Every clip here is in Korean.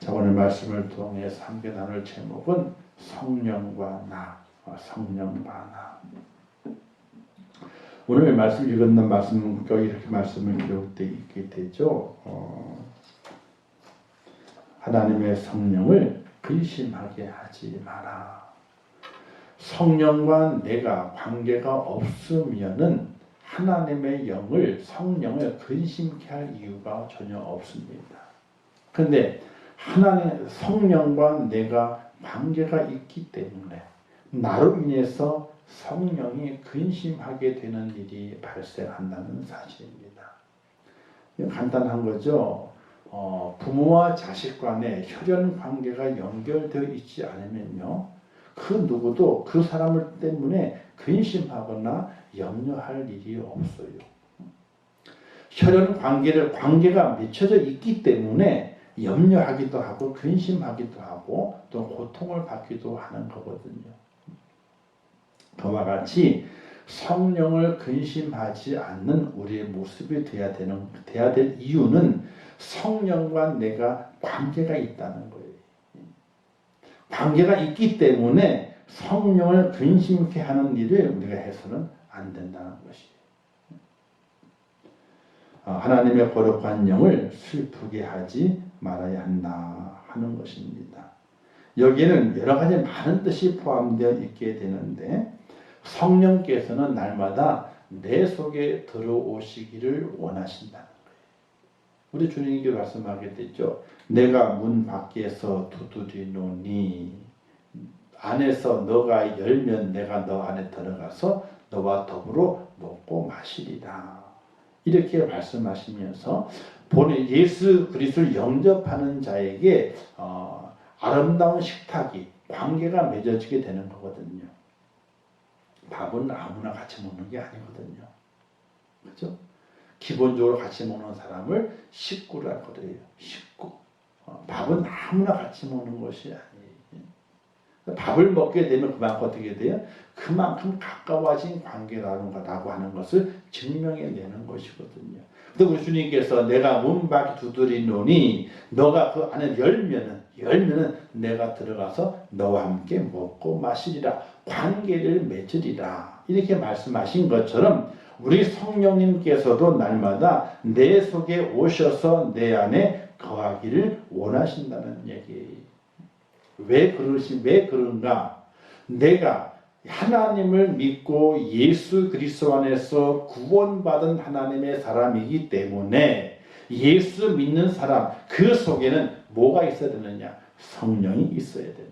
자, 오늘 말씀을 통해서 함께 나눌 제목은 성령과 나, 성령과 나. 오늘 말씀 읽었는 말씀은 이렇게 말씀을 기록되어 있게 되죠. 하나님의 성령을 근심하게 하지 마라. 성령과 내가 관계가 없으면은 하나님의 영을, 성령을 근심케 할 이유가 전혀 없습니다. 그런데 하나님 성령과 내가 관계가 있기 때문에 나로 인해서 성령이 근심하게 되는 일이 발생한다는 사실입니다. 간단한 거죠. 부모와 자식 간의 혈연 관계가 연결되어 있지 않으면요, 그 누구도 그 사람을 때문에 근심하거나 염려할 일이 없어요. 혈연 관계가 맺혀져 있기 때문에 염려하기도 하고 근심하기도 하고 또 고통을 받기도 하는 거거든요. 그와 같이 성령을 근심하지 않는 우리의 모습이 돼야 될 이유는 성령과 내가 관계가 있다는 거예요. 관계가 있기 때문에 성령을 근심케 하는 일을 우리가 해서는 안 된다는 것이에요. 하나님의 거룩한 영을 슬프게 하지 말아야 한다 하는 것입니다. 여기에는 여러 가지 많은 뜻이 포함되어 있게 되는데, 성령께서는 날마다 내 속에 들어오시기를 원하신다는 거예요. 우리 주님께 말씀하게 되죠. 내가 문 밖에서 두드리노니 안에서 너가 열면 내가 너 안에 들어가서 너와 더불어 먹고 마시리라. 이렇게 말씀하시면서 본인 예수 그리스도를 영접하는 자에게 아름다운 식탁이, 관계가 맺어지게 되는 거거든요. 밥은 아무나 같이 먹는 게 아니거든요. 그렇죠? 기본적으로 같이 먹는 사람을 식구라 그래요. 식구. 밥은 아무나 같이 먹는 것이 아니에요. 밥을 먹게 되면 그만큼 어떻게 돼요? 그만큼 가까워진 관계라고 하는 것을 증명해내는 것이거든요. 근데 우리 주님께서 내가 문 밖에 두드리노니 너가 그 안에 열면은 내가 들어가서 너와 함께 먹고 마시리라. 관계를 맺으리라. 이렇게 말씀하신 것처럼 우리 성령님께서도 날마다 내 속에 오셔서 내 안에 거하기를 원하신다는 얘기예요. 왜 그런가? 내가 하나님을 믿고 예수 그리스도 안에서 구원받은 하나님의 사람이기 때문에 예수 믿는 사람, 그 속에는 뭐가 있어야 되느냐? 성령이 있어야 되는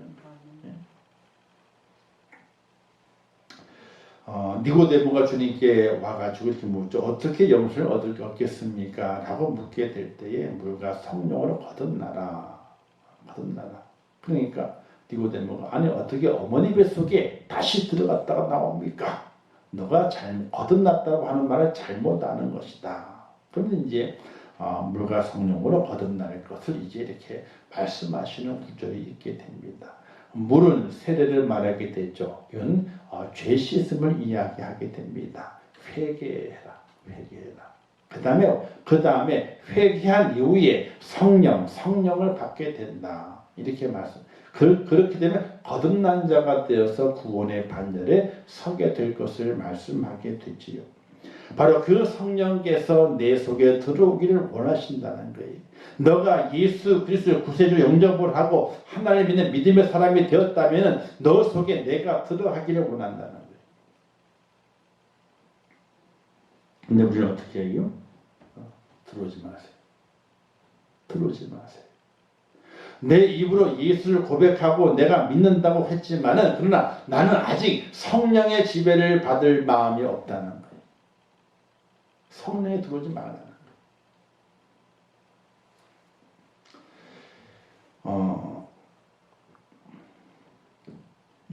거예요. 니고데모가 주님께 와가지고 이렇게 묻죠. 어떻게 영생을 얻겠습니까? 라고 묻게 될 때에 물과 성령으로 거듭나라. 그러니까 니고데모가 아니 어떻게 어머니 뱃속에 다시 들어갔다가 나옵니까? 너가 거듭났다고 하는 말을 잘못 아는 것이다. 그런데 이제 물과 성령으로 거듭날 것을 이제 이렇게 말씀하시는 구절이 있게 됩니다. 물은 세례를 말하게 되죠. 이건 죄 씻음을 이야기하게 됩니다. 회개해라. 그 다음에 회개한 이후에 성령을 받게 된다. 이렇게 말씀. 그렇게 되면 거듭난 자가 되어서 구원의 반열에 서게 될 것을 말씀하게 되지요. 바로 그 성령께서 내 속에 들어오기를 원하신다는 거예요. 너가 예수 그리스도를 구세주 영접을 하고 하나님 믿는 믿음의 사람이 되었다면 너 속에 내가 들어가기를 원한다는 거예요. 근데 우리는 어떻게 해요? 들어오지 마세요. 내 입으로 예수를 고백하고 내가 믿는다고 했지만은 그러나 나는 아직 성령의 지배를 받을 마음이 없다는 거예요. 성령에 들어오지 말라는 거예요.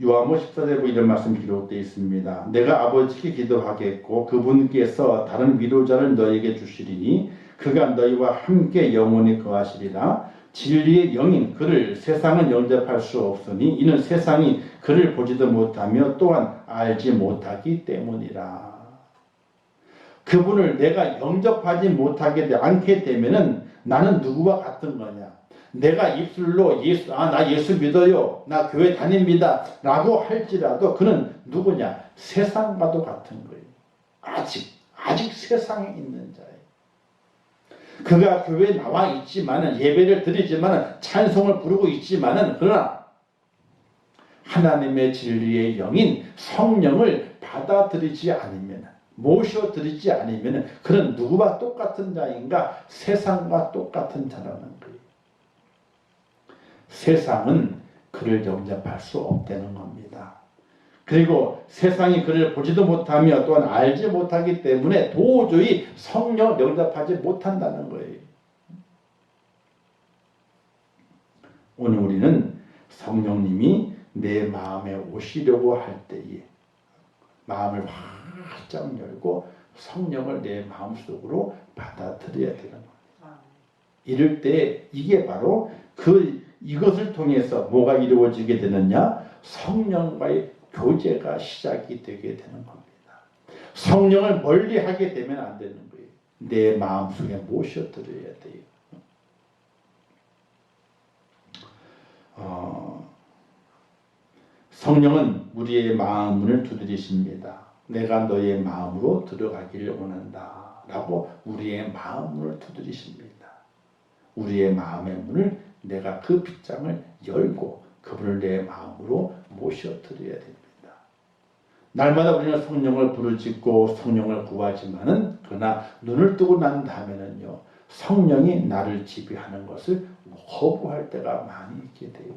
요한복음 14장 이런 말씀 기록되어 있습니다. 내가 아버지께 기도하겠고 그분께서 다른 위로자를 너에게 주시리니 그가 너희와 함께 영원히 거하시리라. 진리의 영인 그를 세상은 영접할 수 없으니 이는 세상이 그를 보지도 못하며 또한 알지 못하기 때문이라. 그분을 내가 영접하지 못하게 않게 되면은 나는 누구와 같은 거냐? 내가 입술로 나 예수 믿어요. 나 교회 다닙니다. 라고 할지라도 그는 누구냐? 세상과도 같은 거예요. 아직 세상에 있는 자예요. 그가 교회에 나와 있지만은, 예배를 드리지만은, 찬송을 부르고 있지만은, 그러나 하나님의 진리의 영인 성령을 받아들이지 않으면, 모셔드리지 않으면 그는 누구와 똑같은 자인가? 세상과 똑같은 자라는 거예요. 세상은 그를 영접할 수 없다는 겁니다. 그리고 세상이 그를 보지도 못하며 또한 알지 못하기 때문에 도저히 성령 영접하지 못한다는 거예요. 오늘 우리는 성령님이 내 마음에 오시려고 할 때에 마음을 활짝 열고 성령을 내 마음속으로 받아들여야 되는 겁니다. 이럴 때 이게 바로 이것을 통해서 뭐가 이루어지게 되느냐? 성령과의 교제가 시작이 되게 되는 겁니다. 성령을 멀리하게 되면 안 되는 거예요. 내 마음속에 모셔드려야 돼요. 성령은 우리의 마음문을 두드리십니다. 내가 너의 마음으로 들어가기를 원한다 라고 우리의 마음문을 두드리십니다. 우리의 마음의 문을 내가 그 빗장을 열고 그분을 내 마음으로 모셔드려야 됩니다. 날마다 우리는 성령을 부르짖고 성령을 구하지만은 그러나 눈을 뜨고 난 다음에는요, 성령이 나를 지배하는 것을 거부할 때가 많이 있게 돼요.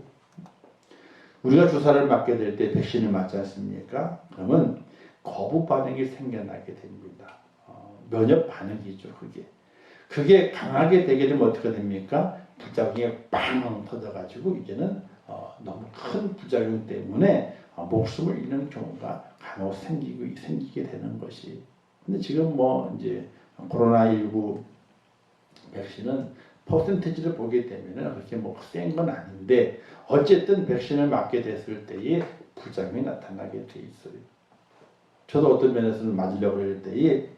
우리가 주사를 맞게 될 때 백신을 맞지 않습니까? 그러면 거부 반응이 생겨나게 됩니다. 면역 반응이죠, 그게 강하게 되게 되면 어떻게 됩니까? 부작용이 빵 터져가지고 이제는 너무 큰 부작용 때문에 목숨을 잃는 경우가 간혹 생기게 되는 것이. 근데 지금 이제 코로나19 백신은 퍼센티지를 보게 되면 그렇게 센 건 아닌데 어쨌든 백신을 맞게 됐을 때에 부작용이 나타나게 돼 있어요. 저도 어떤 면에서는 맞으려고 할 때에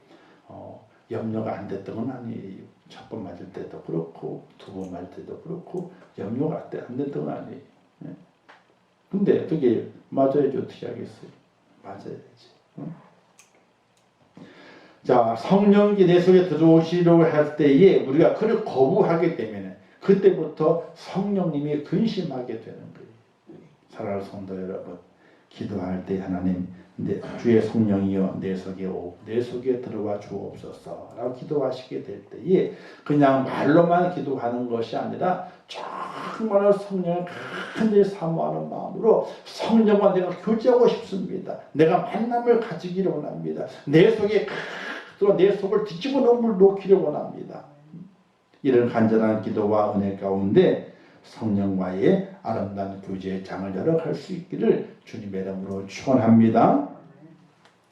염려가 안 됐던 건 아니에요. 첫 번 맞을 때도 그렇고 두 번 맞을 때도 그렇고 염려가 안 됐던 건 아니에요. 근데 어떻게 맞아야지 어떻게 하겠어요? 맞아야지. 자, 성령이 내 속에 들어오시려고 할 때에 우리가 그를 거부하게 되면 그때부터 성령님이 근심하게 되는 거예요. 사랑하는 성도 여러분, 기도할 때 하나님 주의 성령이여 내 속에 들어와 주옵소서 라고 기도하시게 될 때에 그냥 말로만 기도하는 것이 아니라 정말로 성령을 간절히 사모하는 마음으로 성령과 내가 교제하고 싶습니다. 내가 만남을 가지기를 원합니다. 내 속에 내 속을 뒤집어 놓기를 원합니다. 이런 간절한 기도와 은혜 가운데 성령과의 아름다운 교제의 장을 열어갈 수 있기를 주님의 이름으로 축원합니다.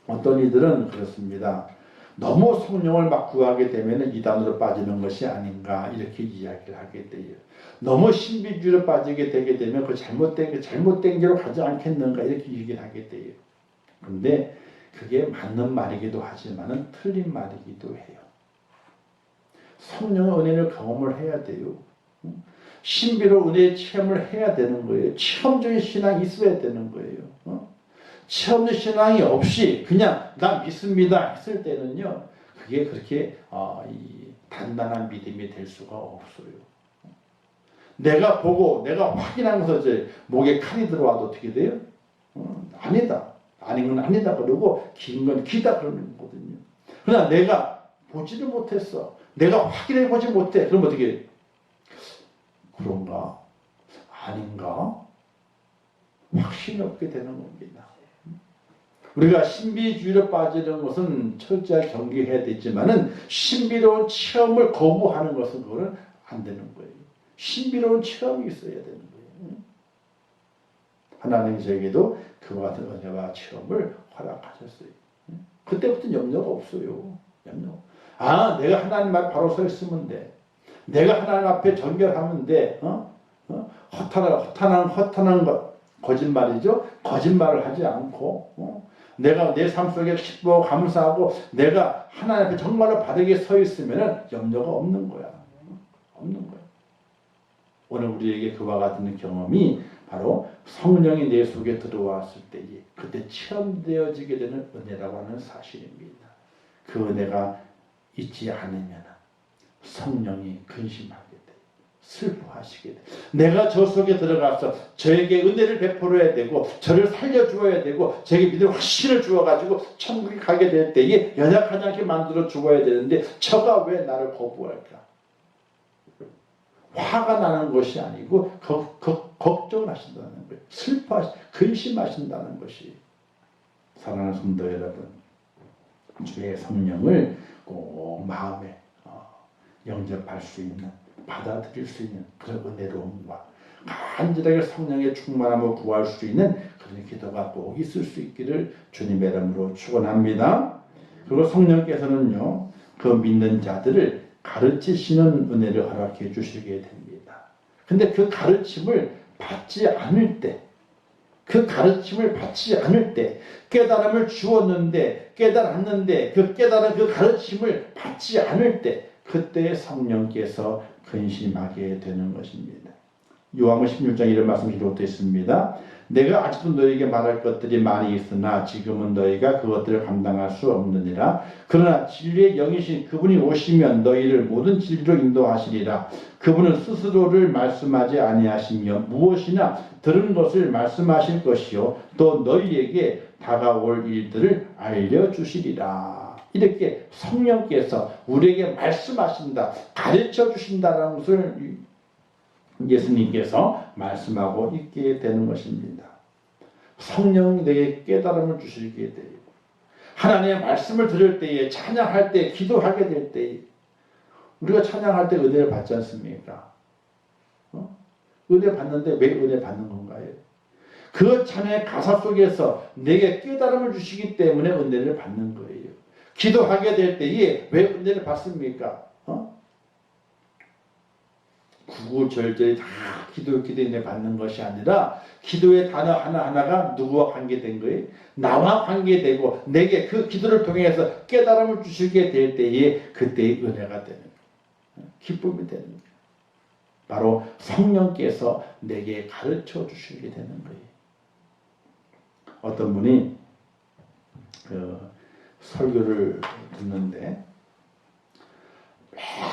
어떤 이들은 그렇습니다. 너무 성령을 막 구하게 되면 이단으로 빠지는 것이 아닌가 이렇게 이야기를 하게 돼요. 너무 신비주의로 빠지게 되게 되면 그 잘못된 길로 가지 않겠는가 이렇게 얘기를 하게 돼요. 그런데 그게 맞는 말이기도 하지만 틀린 말이기도 해요. 성령의 은혜를 경험을 해야 돼요. 신비로 은혜의 체험을 해야 되는 거예요. 체험적인 신앙이 있어야 되는 거예요. 체험적 신앙이 없이 그냥 나 믿습니다 했을 때는요, 그게 그렇게 단단한 믿음이 될 수가 없어요. 내가 보고 내가 확인하면서 이제 목에 칼이 들어와도 어떻게 돼요? 아니다. 아닌 건 아니다 그러고 긴 건 기다 그러는 거거든요. 그러나 내가 보지를 못했어. 내가 확인해 보지 못해. 그럼 어떻게 그런가? 아닌가? 확신이 없게 되는 겁니다. 우리가 신비주의로 빠지는 것은 철저하게 경계해야 되지만은 신비로운 체험을 거부하는 것은 그거는 안 되는 거예요. 신비로운 체험이 있어야 되는 거예요. 하나님 저에게도 그와 같은 은혜와 체험을 허락하셨어요. 그때부터 염려가 없어요. 내가 하나님 앞에 바로 서 있으면 돼. 내가 하나님 앞에 정결하면 돼. 허탄한 것, 거짓말이죠. 거짓말을 하지 않고 내가 내 삶 속에 기뻐하고 감사하고 내가 하나님 앞에 정말로 바르게 서 있으면 염려가 없는 거야. 없는 거야. 오늘 우리에게 그와 같은 경험이 바로 성령이 내 속에 들어왔을 때에 그때 체험되어지게 되는 은혜라고 하는 사실입니다. 그 은혜가 있지 않으면 성령이 근심하게 돼, 슬퍼하시게 돼. 내가 저 속에 들어가서 저에게 은혜를 베풀어야 되고 저를 살려주어야 되고 저에게 믿음의 확신을 주어가지고 천국에 가게 될 때에 연약하지 않게 만들어 주어야 되는데 저가 왜 나를 거부할까? 화가 나는 것이 아니고 걱정을 하신다는 거예요. 근심하신다는 것이. 사랑하는 성도 여러분, 주의 성령을 꼭 마음에 영접할 수 있는, 받아들일 수 있는 그런 은혜로움과 간절하게 성령의 충만함을 구할 수 있는 그런 기도가 꼭 있을 수 있기를 주님의 이름으로 축원합니다. 그리고 성령께서는요, 그 믿는 자들을 가르치시는 은혜를 허락해 주시게 됩니다. 근데 그 가르침을 받지 않을 때, 깨달음을 주었는데 깨달았는데 그 깨달은 그 가르침을 받지 않을 때 그때 성령께서 근심하게 되는 것입니다. 요한복음 16장 이런 말씀이 기록되어 있습니다. 내가 아직도 너희에게 말할 것들이 많이 있으나 지금은 너희가 그것들을 감당할 수 없느니라. 그러나 진리의 영이신 그분이 오시면 너희를 모든 진리로 인도하시리라. 그분은 스스로를 말씀하지 아니하시며 무엇이나 들은 것을 말씀하실 것이요 또 너희에게 다가올 일들을 알려주시리라. 이렇게 성령께서 우리에게 말씀하신다, 가르쳐 주신다는 것을 예수님께서 말씀하고 있게 되는 것입니다. 성령이 내게 깨달음을 주시게 돼요. 하나님의 말씀을 들을 때에, 찬양할 때, 기도하게 될 때에 우리가 찬양할 때 은혜를 받지 않습니까? 은혜 받는데 왜 은혜 받는 건가요? 그 찬양의 가사 속에서 내게 깨달음을 주시기 때문에 은혜를 받는 거예요. 기도하게 될 때에 왜 은혜를 받습니까? 구구절절히 다 기도에 받는 것이 아니라 기도의 단어 하나하나가 누구와 관계된 거예요? 나와 관계되고 내게 그 기도를 통해서 깨달음을 주시게 될 때에 그때의 은혜가 되는 거예요. 기쁨이 되는 거예요. 바로 성령께서 내게 가르쳐 주시게 되는 거예요. 어떤 분이 설교를 듣는데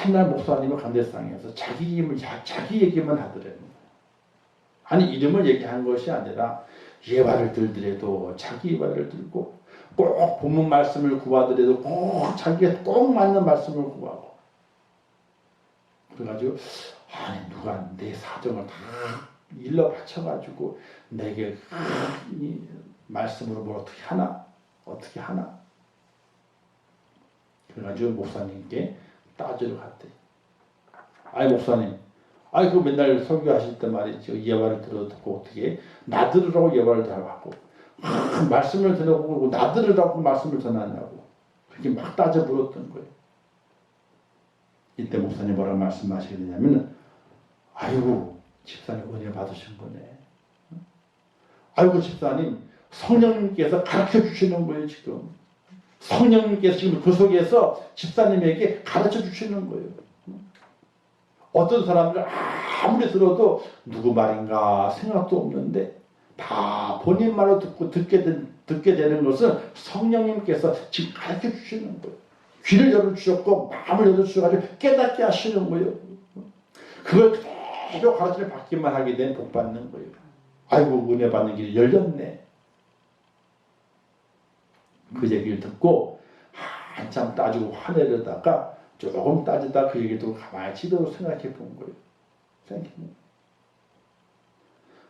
맨날 목사님은 감대상에서 자기 얘기만 하더래요. 아니 이름을 얘기한 것이 아니라 예화를 들더라도 자기 예화를 들고 꼭 본문 말씀을 구하더라도 꼭 자기가 꼭 맞는 말씀을 구하고 그래가지고 아니 누가 내 사정을 다 일러 바쳐가지고 내게 이 말씀으로 뭘 어떻게 하나 그래가지고 목사님께 따지러 갔대. 아이 목사님, 그 맨날 설교하실 때 말이죠. 예화를 들어듣고 어떻게 나 들으라고 예화를 하고 말씀을 들어보고 나 들으라고 말씀을 전하냐고 그렇게 막 따져 물었던 거예요. 이때 목사님 뭐라고 말씀하시게 되냐면 아이고 집사님 은혜 받으신 거네. 아이고 집사님 성령님께서 가르쳐 주시는 거예요 지금. 성령님께서 지금 그 속에서 집사님에게 가르쳐 주시는 거예요. 어떤 사람들은 아무리 들어도 누구 말인가 생각도 없는데 다 본인 말로 듣게 되는 것은 성령님께서 지금 가르쳐 주시는 거예요. 귀를 열어주셨고 마음을 열어주셔가지고 깨닫게 하시는 거예요. 그걸 그대로 가르침을 받기만 하게 된 복 받는 거예요. 아이고 은혜 받는 길이 열렸네. 그 얘기를 듣고 한참 따지고 화내려다가 조금 따지다 그 얘기를 듣고 가만히 지도로 생각해 본 거예요.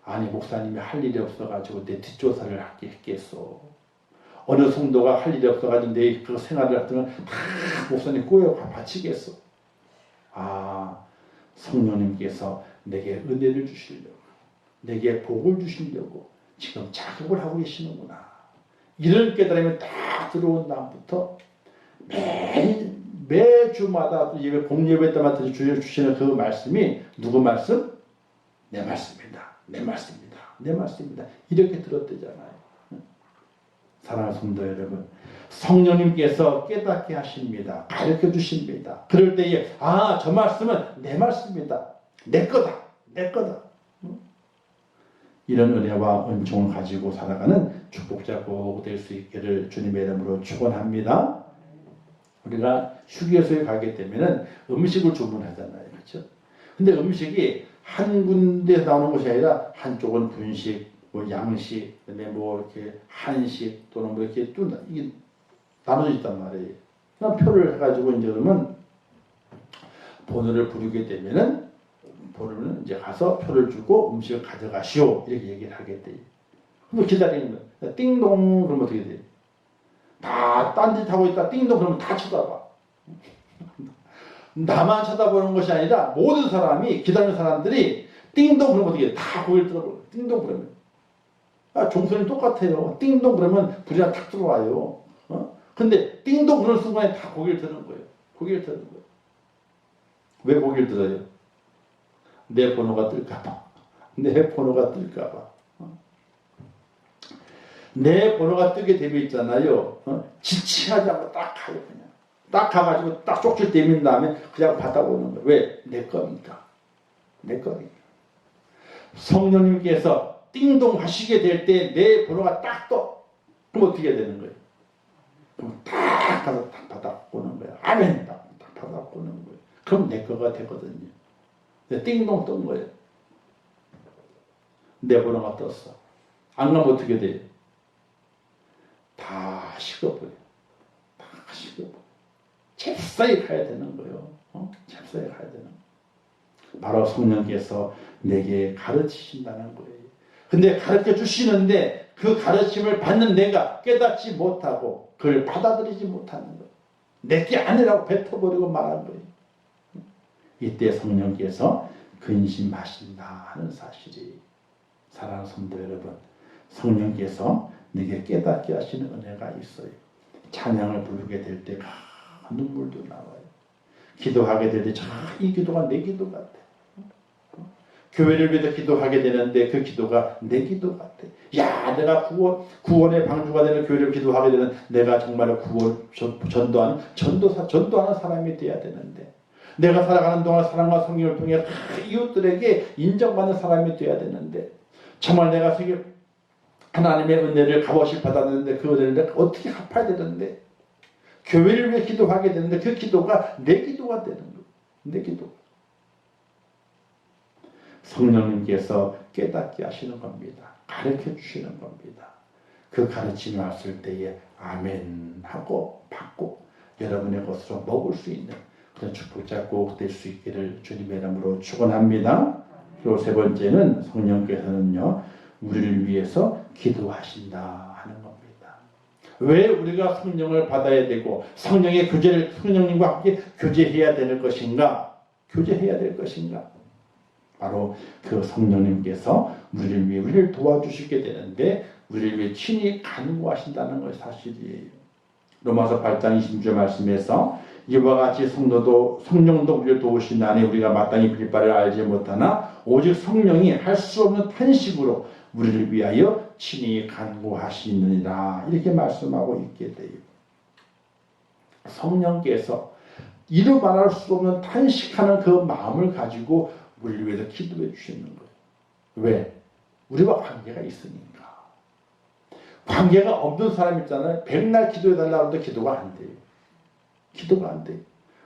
아니 목사님이 할 일이 없어가지고 내 뒷조사를 했겠어. 어느 성도가 할 일이 없어가지고 내 그 생활을 했더니 다 목사님 꼬여 바치겠어. 성령님께서 내게 은혜를 주시려고 내게 복을 주시려고 지금 작업을 하고 계시는구나. 이런 깨달음이 딱 들어온 다음부터 매주마다 공예배 때마다 주시는 그 말씀이 누구 말씀? 내 말씀입니다. 내 말씀입니다. 내 말씀입니다. 이렇게 들었대잖아요. 사랑하는 성도 여러분, 성령님께서 깨닫게 하십니다. 가르쳐 주십니다. 그럴 때에 저 말씀은 내 말씀입니다. 내 거다. 내 거다. 이런 은혜와 은총을 가지고 살아가는 축복자 꼭 될 수 있기를 주님의 이름으로 축원합니다. 우리가 휴게소에 가게 되면은 음식을 주문하잖아요, 그렇죠? 근데 음식이 한 군데 나오는 것이 아니라 한쪽은 분식, 뭐 양식, 그다음에 뭐 이렇게 한식 또는 뭐 이렇게 또 이게 나눠져 있단 말이에요. 그럼 표를 해가지고 이제 그러면 번호를 부르게 되면은 번호는 이제 가서 표를 주고 음식을 가져가시오 이렇게 얘기를 하게 돼요. 그럼 기다리는 거예요. 띵동 그러면 어떻게 돼요? 다 딴짓하고 있다 띵동 그러면 다 쳐다봐. 나만 쳐다보는 것이 아니라 모든 사람이 기다리는 사람들이 띵동 그러면 어떻게 해요? 다 고개를 들어버려요. 띵동 그러면. 종소리 똑같아요. 띵동 그러면 불이 탁 들어와요. 근데 띵동 그런 순간에 다 고개를 드는 거예요. 고개를 드는 거예요. 왜 고개를 들어요? 내 번호가 뜰까봐. 내 번호가 뜰까봐. 내 번호가 뜨게 되면 있잖아요. 지체하지 않고 딱 가요, 그냥. 딱 가가지고 딱 쪽지 대민 다음에 그냥 받아보는 거예요. 왜? 내 거니까. 내 거니까. 성령님께서 띵동 하시게 될 때 내 번호가 딱 떠. 그럼 어떻게 되는 거예요? 그럼 딱 가서 딱 받아보는 거예요. 아멘! 딱 받아보는 거예요. 그럼 내 거가 되거든요. 띵동 뜬 거예요. 내 번호가 떴어. 안 가면 어떻게 돼요? 다 식어버려. 다 식어버려. 잽싸게 가야 되는 거예요. 잽싸게 가야 되는 거예요. 바로 성령께서 내게 가르치신다는 거예요. 근데 가르쳐 주시는데 그 가르침을 받는 내가 깨닫지 못하고 그걸 받아들이지 못하는 거예요. 내게 아니라고 뱉어버리고 말한 거예요. 이때 성령께서 근심하신다 하는 사실이 사랑하는 성도 여러분, 성령께서 내게 깨닫게 하시는 은혜가 있어요. 찬양을 부르게 될 때 눈물도 나와요. 기도하게 될 때 이 기도가 내 기도 같아. 교회를 위해서 기도하게 되는데 그 기도가 내 기도 같아. 야, 내가 구원의 방주가 되는 교회를 기도하게 되는 내가 정말 구원 전도하는 사람이 돼야 되는데 내가 살아가는 동안 사랑과 성령을 통해 이웃들에게 인정받는 사람이 돼야 되는데 정말 내가 하나님의 은혜를 값없이 받았는데 그 은혜를 내가 어떻게 갚아야 되는데 교회를 위해 기도하게 되는데 그 기도가 내 기도가 되는 거예요. 내 기도. 성령님께서 깨닫게 하시는 겁니다. 가르쳐 주시는 겁니다. 그 가르침이 왔을 때에 아멘 하고 받고 여러분의 것으로 먹을 수 있는 그런 축복자 꼭 될 수 있기를 주님의 이름으로 축원합니다. 그리고 세 번째는 성령께서는요 우리를 위해서 기도하신다 하는 겁니다. 왜 우리가 성령을 받아야 되고 성령의 교제를 성령님과 함께 교제해야 되는 것인가? 교제해야 될 것인가? 바로 그 성령님께서 우리를 위해 우리를 도와주시게 되는데 우리를 위해 친히 간구하신다는 것이 사실이에요. 로마서 8장 26절 말씀에서 이와 같이 성령도 우리를 도우시나니 우리가 마땅히 빌 바를 알지 못하나 오직 성령이 할 수 없는 탄식으로 우리를 위하여 친히 간구하시느니라 이렇게 말씀하고 있게 돼요. 성령께서 이루 말할 수 없는 탄식하는 그 마음을 가지고 우리를 위해서 기도해 주시는 거예요. 왜? 우리와 관계가 있으니까. 관계가 없는 사람 있잖아요. 백날 기도해 달라고 해도 기도가 안 돼요. 기도가 안 돼요.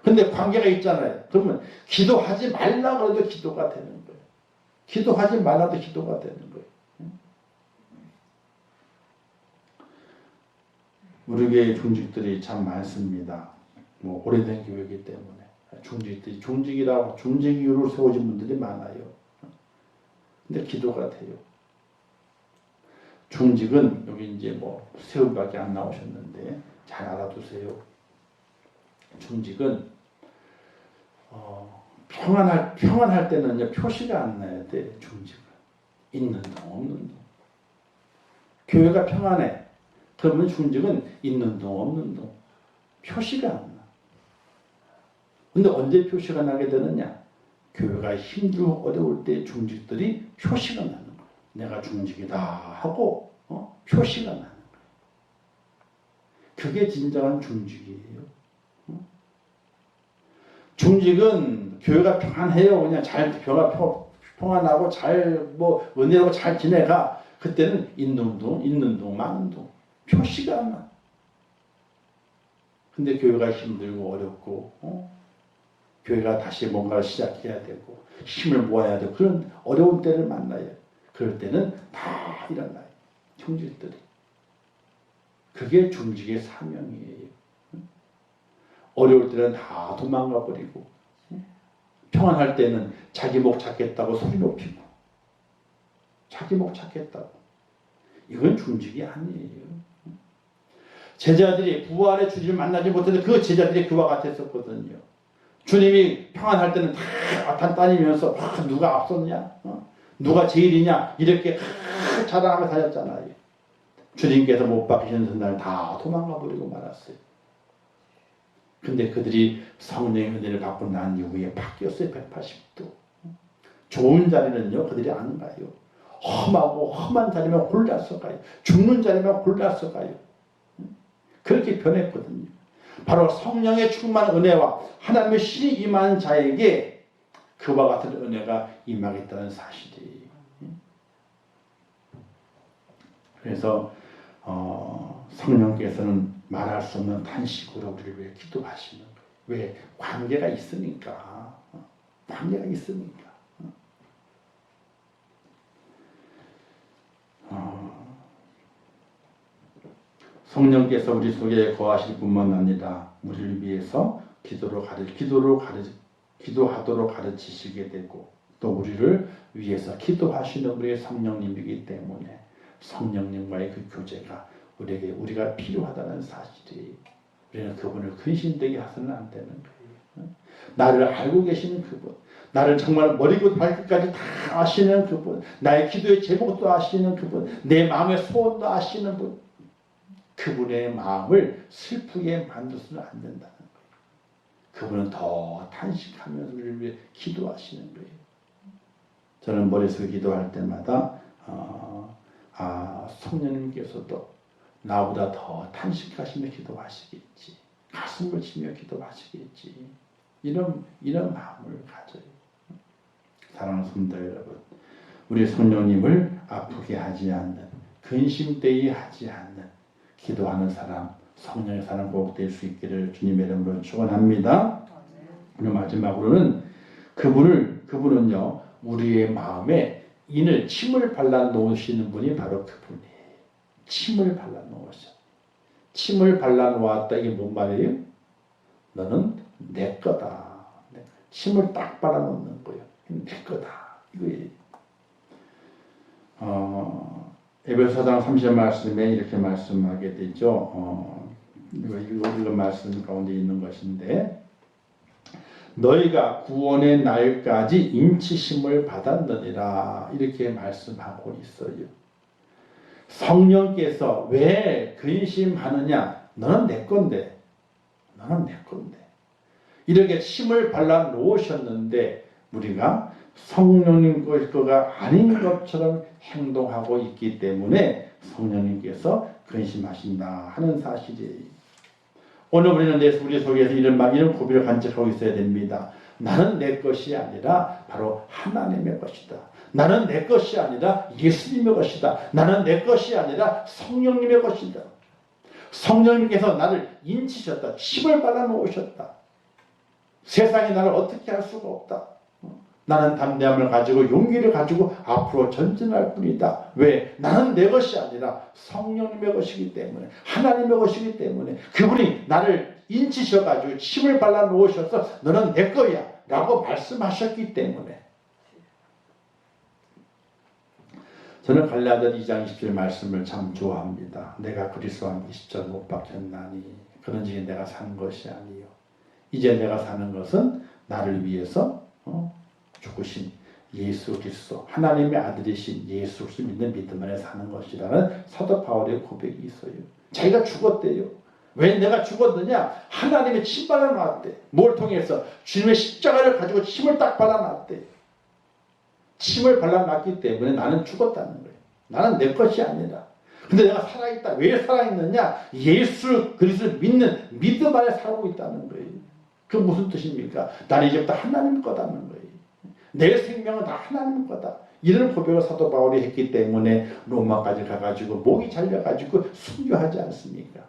근데 관계가 있잖아요. 그러면 기도하지 말라고 해도 기도가 되는 거예요. 기도하지 말라도 기도가 되는 거예요. 우리 교회 중직들이 참 많습니다. 뭐 오래된 교회이기 때문에 중직들이 중직 이유로 세워진 분들이 많아요. 근데 기도가 돼요. 중직은 여기 이제 뭐 세우밖에 안 나오셨는데 잘 알아두세요. 중직은 평안할 때는 표시가 안 나야 돼. 중직은 있는 동 없는 동. 교회가 평안해. 그러면 중직은 있는 동 없는 동. 표시가 안 나. 근데 언제 표시가 나게 되느냐? 교회가 힘들고 어려울 때 중직들이 표시가 나는 거야. 내가 중직이다 하고 표시가 나는 거야. 그게 진정한 중직이에요. 중직은 교회가 평안해요. 그냥 잘 교회가 평안하고 잘 은혜로 잘 지내가. 그때는 있는 둥 많은 둥 표시가 안 나. 근데 교회가 힘들고 어렵고 교회가 다시 뭔가를 시작해야 되고 힘을 모아야 되고 그런 어려운 때를 만나요. 그럴 때는 다 일어나요. 형제들이. 그게 중직의 사명이에요. 어려울 때는 다 도망가 버리고 평안할 때는 자기 목 찾겠다고 소리 높이고 자기 목 찾겠다고. 이건 중직이 아니에요. 제자들이 부활의 주님을 만나지 못해도 그 제자들이 그와 같았었거든요. 주님이 평안할 때는 다 다니면서 누가 앞섰냐? 누가 제일이냐? 이렇게 자랑하며 다녔잖아요. 주님께서 못 박히시는 날 다 도망가 버리고 말았어요. 근데 그들이 성령의 은혜를 받고 난 이후에 바뀌었어요. 180도. 좋은 자리는요, 그들이 안 가요. 험하고 험한 자리면 골라서 가요. 죽는 자리면 골라서 가요. 그렇게 변했거든요. 바로 성령의 충만한 은혜와 하나님의 신이 임한 자에게 그와 같은 은혜가 임하겠다는 사실이에요. 그래서 성령께서는 말할 수 없는 탄식으로 우리를 위해 기도하시는 거예요. 왜? 관계가 있으니까. 관계가 있으니까. 성령께서 우리 속에 거하실 뿐만 아니라 우리를 위해서 기도하도록 가르치시게 되고 또 우리를 위해서 기도하시는 우리의 성령님이기 때문에 성령님과의 그 교제가 우리가 필요하다는 사실이 우리는 그분을 근심되게 하서는 안 되는 거예요. 나를 알고 계시는 그분, 나를 정말 머리부터 발끝까지 다 아시는 그분, 나의 기도의 제목도 아시는 그분, 내 마음의 소원도 아시는 분, 그분의 마음을 슬프게 만들어서는 안 된다는 거예요. 그분은 더 탄식하면서 우리를 위해 기도하시는 거예요. 저는 머릿속에 기도할 때마다 성령님께서도 나보다 더 탄식하시며 기도하시겠지. 가슴을 치며 기도하시겠지. 이런 마음을 가져요. 사랑하는 성도 여러분, 우리 성령님을 아프게 하지 않는, 근심되이 하지 않는 기도하는 사람, 성령의 사람 꼭 될 수 있기를 주님의 이름으로 축원합니다. 그리고 마지막으로는 그분은요 우리의 마음에 침을 발라 놓으시는 분이 바로 그분이에요. 침을 발라 놓으셔. 침을 발라 놓았다. 이게 뭔 말이에요? 너는 내 거다. 침을 딱 발라 놓는 거예요. 내 거다. 이거예요. 에베소 4장 30절 말씀에 이렇게 말씀하게 되죠. 이거 말씀 가운데 있는 것인데 너희가 구원의 날까지 인치심을 받았느니라 이렇게 말씀하고 있어요. 성령께서 왜 근심하느냐? 너는 내 건데. 너는 내 건데. 이렇게 침을 발라 놓으셨는데 우리가 성령님 거가 아닌 것처럼 행동하고 있기 때문에 성령님께서 근심하신다 하는 사실이에요. 오늘 우리는 우리 속에서 이런 고비를 간직하고 있어야 됩니다. 나는 내 것이 아니라 바로 하나님의 것이다. 나는 내 것이 아니라 예수님의 것이다. 나는 내 것이 아니라 성령님의 것이다. 성령님께서 나를 인치셨다. 침을 발라 놓으셨다. 세상이 나를 어떻게 할 수가 없다. 나는 담대함을 가지고 용기를 가지고 앞으로 전진할 뿐이다. 왜? 나는 내 것이 아니라 성령님의 것이기 때문에 하나님의 것이기 때문에 그분이 나를 인치셔가지고 침을 발라 놓으셔서 너는 내 거야 라고 말씀하셨기 때문에 저는 갈라디아 2장 20절 말씀을 참 좋아합니다. 내가 그리스도와 함께 십자가에 못 박혔나니 그런지 내가 산 것이 아니요 이제 내가 사는 것은 나를 위해서 죽으신 예수 그리스도 하나님의 아들이신 예수 그리스도 믿는 믿음 안에 사는 것이라는 사도 바울의 고백이 있어요. 자기가 죽었대요. 왜 내가 죽었느냐? 하나님의 침 발라놨대. 뭘 통해서? 주님의 십자가를 가지고 침을 딱 발라놨대. 침을 발라놨기 때문에 나는 죽었다는 거예요. 나는 내 것이 아니라. 근데 내가 살아있다. 왜 살아있느냐? 예수 그리스도를 믿는 믿음 안에 살고 있다는 거예요. 그 무슨 뜻입니까? 나는 이제부터 하나님 거다는 거예요. 내 생명은 다 하나님 거다. 이런 고백을 사도 바울이 했기 때문에 로마까지 가가지고 목이 잘려가지고 순교하지 않습니까?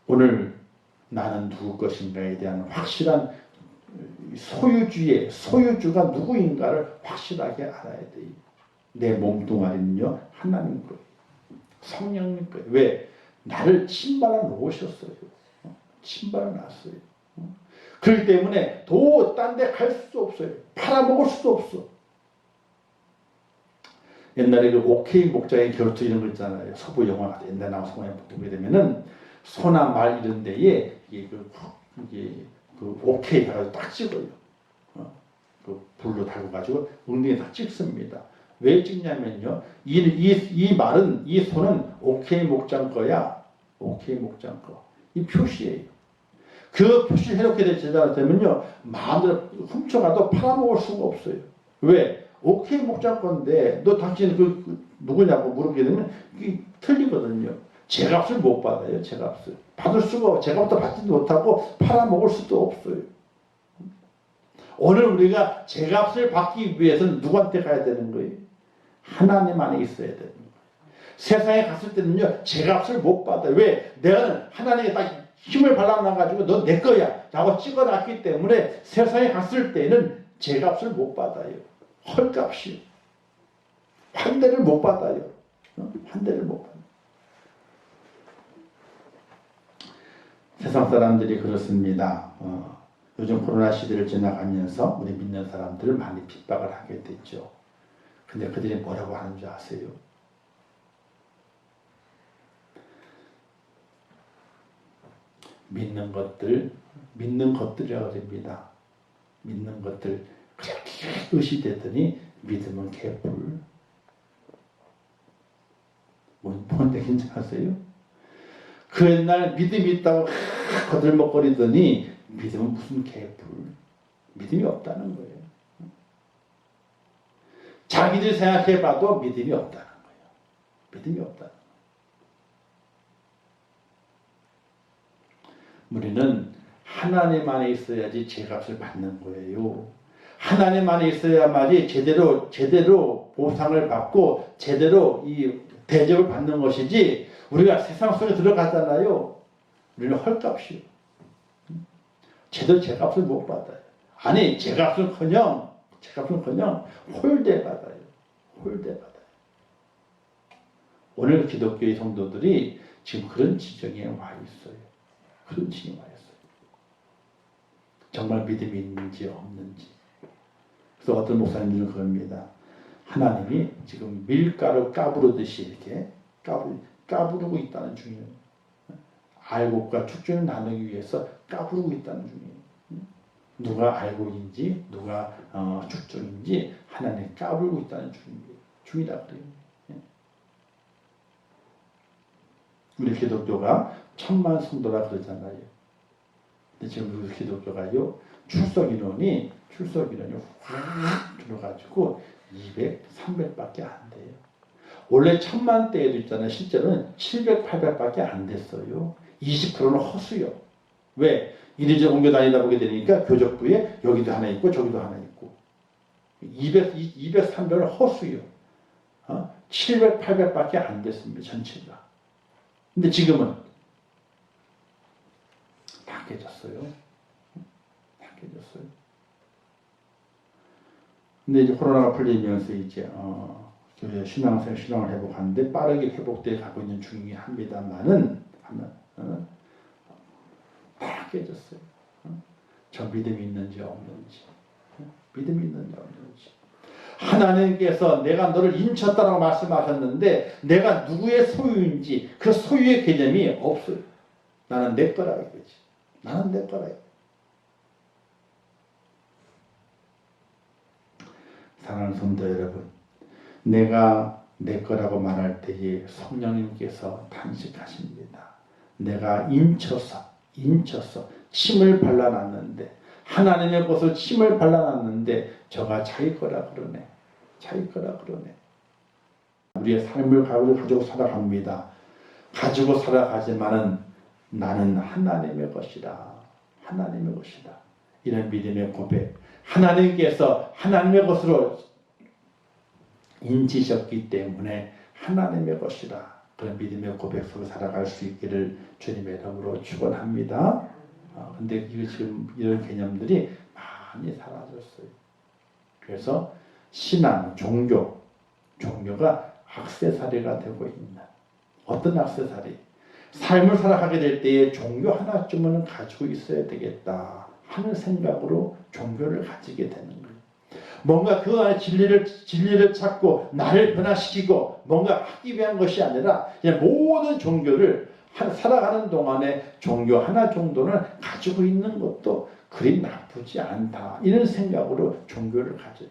오늘 나는 누구 것인가에 대한 확실한 소유주가 누구인가를 확실하게 알아야 돼요. 내 몸뚱아리는요, 하나님 거예요. 성령님 거예요. 왜? 나를 침발해 놓으셨어요. 침발해 놨어요. 그렇기 때문에 딴 데 갈 수도 없어요. 팔아먹을 수도 없어. 옛날에 그 오케이 목장의 결투 이런 거 있잖아요. 서부 영화 옛날 나와서 보게 되면은 소나 말 이런 데에 그 오케이 해가지고 딱 찍어요. 그 불로 달궈가지고 엉덩이에 딱 찍습니다. 왜 찍냐면요. 이 말은, 이 소는 오케이 목장 거야. 오케이 목장 거. 이 표시예요. 그 표시를 해놓게 되면요. 마음대로 훔쳐가도 팔아먹을 수가 없어요. 왜? 오케이 목장 건데, 너 당신 누구냐고 물어보게 되면 틀리거든요. 제값을 못 받아요. 제값을. 받을 수가 없어요. 제값도 받지도 못하고 팔아먹을 수도 없어요. 오늘 우리가 제값을 받기 위해서는 누구한테 가야 되는 거예요? 하나님 안에 있어야 되는 거예요. 세상에 갔을 때는요, 제값을 못 받아요. 왜? 내가 하나님께 딱 힘을 발라놔가지고 너 내 거야 라고 찍어놨기 때문에 세상에 갔을 때는 제값을 못 받아요. 헐값이요. 환대를 못 받아요. 환대를 못 받아요. 세상 사람들이 그렇습니다. 요즘 코로나 시대를 지나가면서 우리 믿는 사람들을 많이 핍박을 하게 됐죠. 근데 그들이 뭐라고 하는 줄 아세요? 믿는 것들이라고 합니다. 믿는 것들 그렇게 의시되더니 믿음은 개뿔. 뭔데 괜찮으세요? 그 옛날 믿음이 있다고 거들먹거리더니 믿음은 무슨 개뿔. 믿음이 없다는 거예요. 자기들이 생각해봐도 믿음이 없다는 거예요. 믿음이 없다는 거예요. 우리는 하나님 안에 있어야지 제값을 받는 거예요. 하나님 안에 있어야만이 제대로 보상을 받고 제대로 이 대접을 받는 것이지, 우리가 세상 속에 들어가잖아요. 우리는 헐값이요. 제대로 제값을 못 받아요. 아니, 제값은커녕 홀대 받아요. 홀대 받아요. 오늘 기독교의 성도들이 지금 그런 지경에 와 있어요. 그런 지경에 와 있어요. 정말 믿음이 있는지 없는지. 그래서 어떤 목사님들은 그럽니다. 하나님이 지금 밀가루 까부르듯이 이렇게 까부르고 있다는 중이에요. 알곡과 축전을 나누기 위해서 까부르고 있다는 중이에요. 누가 알곡인지 누가 축전인지 하나님이 까부르고 있다는 중이다 그래요. 우리 기독교가 천만 성도라 그러잖아요. 근데 지금 우리 기독교가요, 출석 인원이 확 들어가지고 200, 300밖에 안 돼요. 원래 1000만대에도 있잖아요. 실제로는 700, 800밖에 안 됐어요. 20%는 허수요. 왜? 이리저리 옮겨 다니다 보게 되니까 교적부에 여기도 하나 있고 저기도 하나 있고 200, 300은 허수요. 700, 800밖에 안 됐습니다. 전체가. 근데 지금은 다 깨졌어요. 다 깨졌어요. 근데 이제 코로나가 풀리면서 이제 교회 신앙을 회복하는데 빠르게 회복돼 가고 있는 중이긴 합니다만은 다 깨졌어요. 저 믿음이 있는지 없는지. 믿음이 있는지 없는지. 하나님께서 내가 너를 인쳤다라고 말씀하셨는데 내가 누구의 소유인지 그 소유의 개념이 없어요. 나는 내 거라 이거지. 나는 내 거라. 사랑하는 성도 여러분, 내가 내 거라고 말할 때에 성령님께서 탄식하십니다. 내가 인쳐서 침을 발라놨는데, 하나님의 것을 침을 발라놨는데 저가 자기 거라 그러네. 자기 거라 그러네. 우리의 삶을 가지고 살아갑니다. 가지고 살아가지만은 나는 하나님의 것이다. 하나님의 것이다. 이런 믿음의 고백. 하나님께서 하나님의 것으로 인지셨기 때문에 하나님의 것이다. 그런 믿음의 고백 속에 살아갈 수 있기를 주님의 이름으로 축원합니다. 근데 이거 지금 이런 개념들이 많이 사라졌어요. 그래서 신앙, 종교가 액세서리가 되고 있는 어떤 액세서리? 삶을 살아가게 될 때에 종교 하나쯤은 가지고 있어야 되겠다 하는 생각으로 종교를 가지게 되는 거예요. 뭔가 그 안에 진리를 찾고 나를 변화시키고 뭔가 하기 위한 것이 아니라 그냥 모든 종교를 살아가는 동안에 종교 하나 정도는 가지고 있는 것도 그리 나쁘지 않다. 이런 생각으로 종교를 가져요.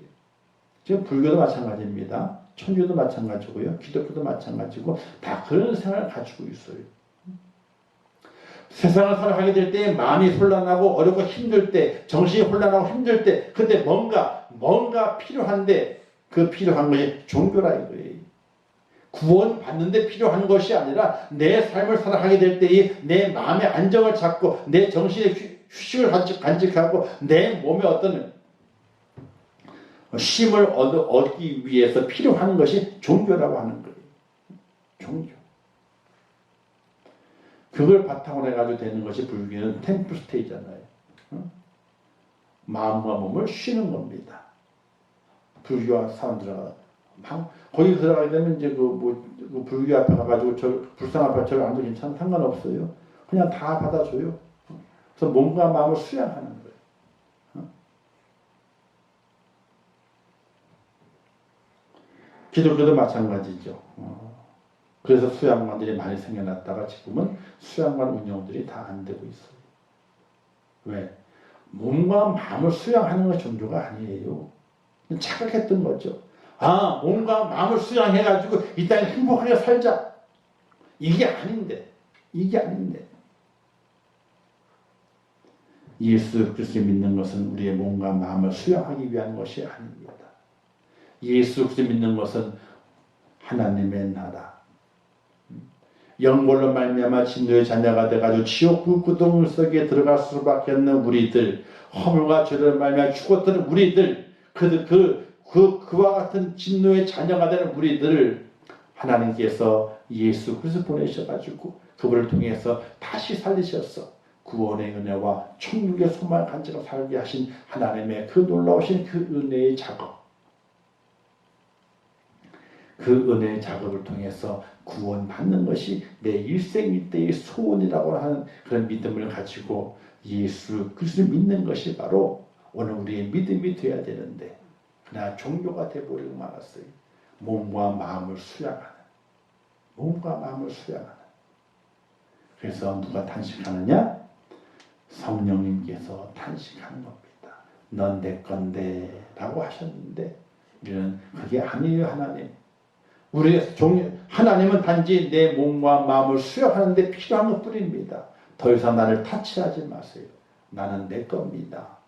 지금 불교도 마찬가지입니다. 천주교도 마찬가지고요. 기독교도 마찬가지고 다 그런 생각을 가지고 있어요. 세상을 살아가게 될 때 마음이 혼란하고 어렵고 힘들 때, 정신이 혼란하고 힘들 때, 그때 뭔가 필요한데 그 필요한 것이 종교라 이거예요. 구원 받는데 필요한 것이 아니라 내 삶을 살아가게 될 때에 내 마음의 안정을 찾고 내 정신의 휴식을 간직하고 내 몸에 어떤 쉼을 얻기 위해서 필요한 것이 종교라고 하는 거예요. 종교. 그걸 바탕으로 해가지고 되는 것이 불교는 템플스테이잖아요. 마음과 몸을 쉬는 겁니다. 불교 사람들은 거기 들어가게 되면 이제 그 불교 앞에 가가지고 불상 앞에 저를 앉아도 괜찮아 상관없어요. 그냥 다 받아줘요. 그래서 몸과 마음을 수양하는 거예요. 기독교도 마찬가지죠. 그래서 수양관들이 많이 생겨났다가 지금은 수양관 운영들이 다 안 되고 있어요. 왜? 몸과 마음을 수양하는 것이 종교가 아니에요. 착각했던 거죠. 몸과 마음을 수양해가지고 이 땅에 행복하게 살자. 이게 아닌데. 예수 그리스도를 믿는 것은 우리의 몸과 마음을 수양하기 위한 것이 아닙니다. 예수 그리스도를 믿는 것은 하나님의 나라. 영벌로 말미암아 진노의 자녀가 돼가지고 지옥 불구덩 속에 들어갈 수밖에 없는 우리들, 허물과 죄를 말미암아 죽었던 우리들, 그와 같은 진노의 자녀가 되는 우리들을 하나님께서 예수 그리스도 보내셔가지고 그분을 통해서 다시 살리셨어. 구원의 은혜와 천국의 소망을 간직하고 살게 하신 하나님의 그 놀라우신 그 은혜의 작업. 그 은혜의 작업을 통해서 구원받는 것이 내 일생일대의 소원이라고 하는 그런 믿음을 가지고 예수 그리스도를 믿는 것이 바로 오늘 우리의 믿음이 되어야 되는데 그러나 종교가 되어버리고 말았어요. 몸과 마음을 수양하는. 그래서 누가 탄식하느냐? 성령님께서 탄식하는 겁니다. 넌 내 건데 라고 하셨는데 우리는 그게 아니에요. 하나님은 단지 내 몸과 마음을 수용하는 데 필요한 것뿐입니다. 더 이상 나를 타치하지 마세요. 나는 내 겁니다.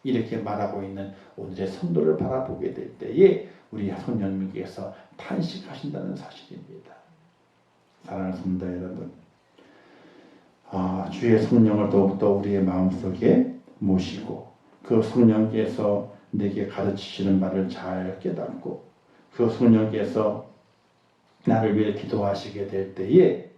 이렇게 말하고 있는 오늘의 성도를 바라보게 될 때에 우리 성령님께서 탄식하신다는 사실입니다. 사랑하는 성도 여러분, 주의 성령을 더욱더 우리의 마음속에 모시고 그 성령께서 내게 가르치시는 말을 잘 깨닫고 그 성령께서 나를 위해 기도하시게 될 때에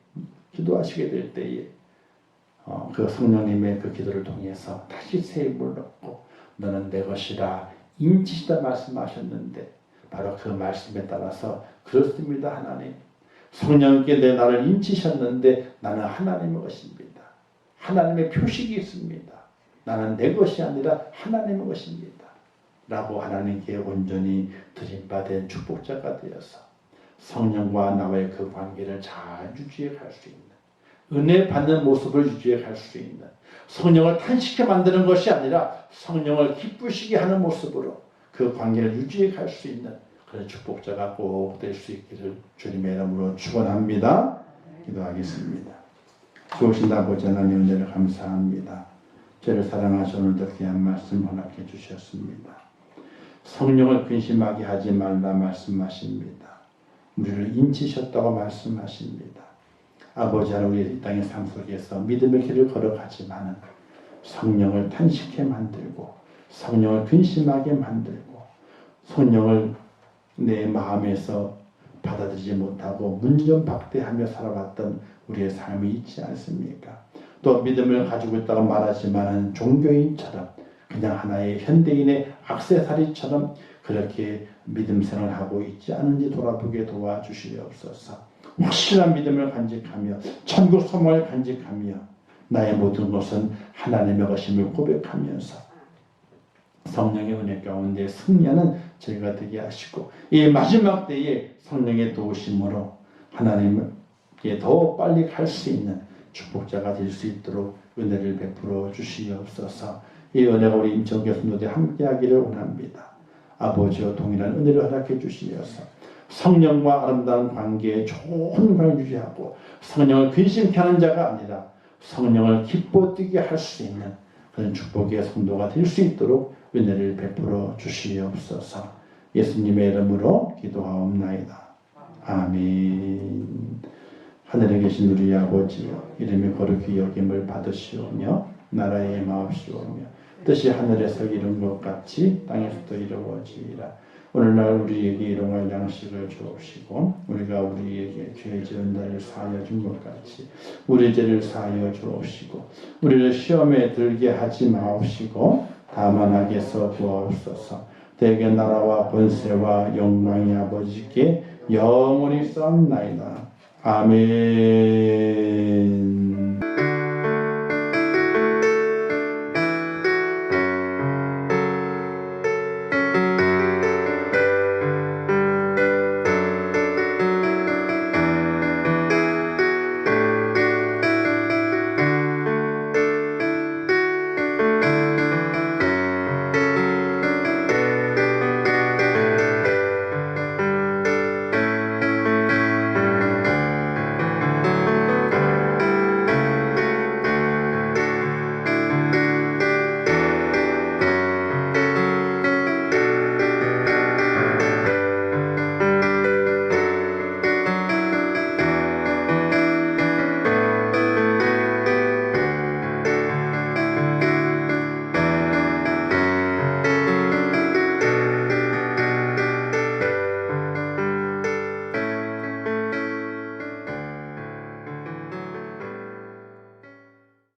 그 성령님의 그 기도를 통해서 다시 새 힘을 얻고 너는 내 것이라 인치시다 말씀하셨는데 바로 그 말씀에 따라서 그렇습니다. 하나님 성령께 나를 인치셨는데 나는 하나님의 것입니다. 하나님의 표식이 있습니다. 나는 내 것이 아니라 하나님의 것입니다. 라고 하나님께 온전히 드림받은 축복자가 되어서 성령과 나와의 그 관계를 잘 유지해 갈 수 있는 은혜 받는 모습을 유지해 갈 수 있는 성령을 탄식해 만드는 것이 아니라 성령을 기쁘시게 하는 모습으로 그 관계를 유지해 갈 수 있는 그런 축복자가 꼭 될 수 있기를 주님의 이름으로 축원합니다. 기도하겠습니다. 좋으신 아버지 하나님 은혜를 감사합니다. 저를 사랑하셔 오늘도 귀한 말씀 허락해 주셨습니다. 성령을 근심하게 하지 말라 말씀하십니다. 우리를 인치셨다고 말씀하십니다. 아버지 하나님 우리 이 땅의 삶 속에서 믿음의 길을 걸어가지만은 성령을 탄식해 만들고 성령을 근심하게 만들고 성령을 내 마음에서 받아들이지 못하고 문전박대하며 살아왔던 우리의 삶이 있지 않습니까? 또 믿음을 가지고 있다고 말하지만 종교인처럼 그냥 하나의 현대인의 액세서리처럼 그렇게 믿음 생활하고 있지 않은지 돌아보게 도와주시옵소서. 확실한 믿음을 간직하며 천국 소망을 간직하며 나의 모든 것은 하나님의 것임을 고백하면서 성령의 은혜 가운데 승리하는 저희가 되게 하시고 이 마지막 때에 성령의 도우심으로 하나님께 더 빨리 갈 수 있는 축복자가 될 수 있도록 은혜를 베풀어 주시옵소서. 이 은혜가 우리 임철 교수님들과 함께하기를 원합니다. 아버지와 동일한 은혜를 허락해 주시옵소서. 성령과 아름다운 관계에 좋은 관계를 유지하고 성령을 근심케 하는 자가 아니라 성령을 기뻐 뛰게 할 수 있는 그런 축복의 성도가 될 수 있도록 은혜를 베풀어 주시옵소서. 예수님의 이름으로 기도하옵나이다. 아멘. 하늘에 계신 우리 아버지여, 이름이 거룩히 여김을 받으시오며 나라의 마옵시오며 뜻이 하늘에서 이룬 것 같이 땅에서도 이루어지리라. 오늘날 우리에게 일용할 양식을 주옵시고 우리가 우리에게 죄 지은 자를 사하여 준 것 같이 우리 죄를 사하여 주옵시고 우리를 시험에 들게 하지 마옵시고 다만 악에서 구하옵소서. 대개 나라와 권세와 영광이 아버지께 영원히 쌓옵나이다. 아멘.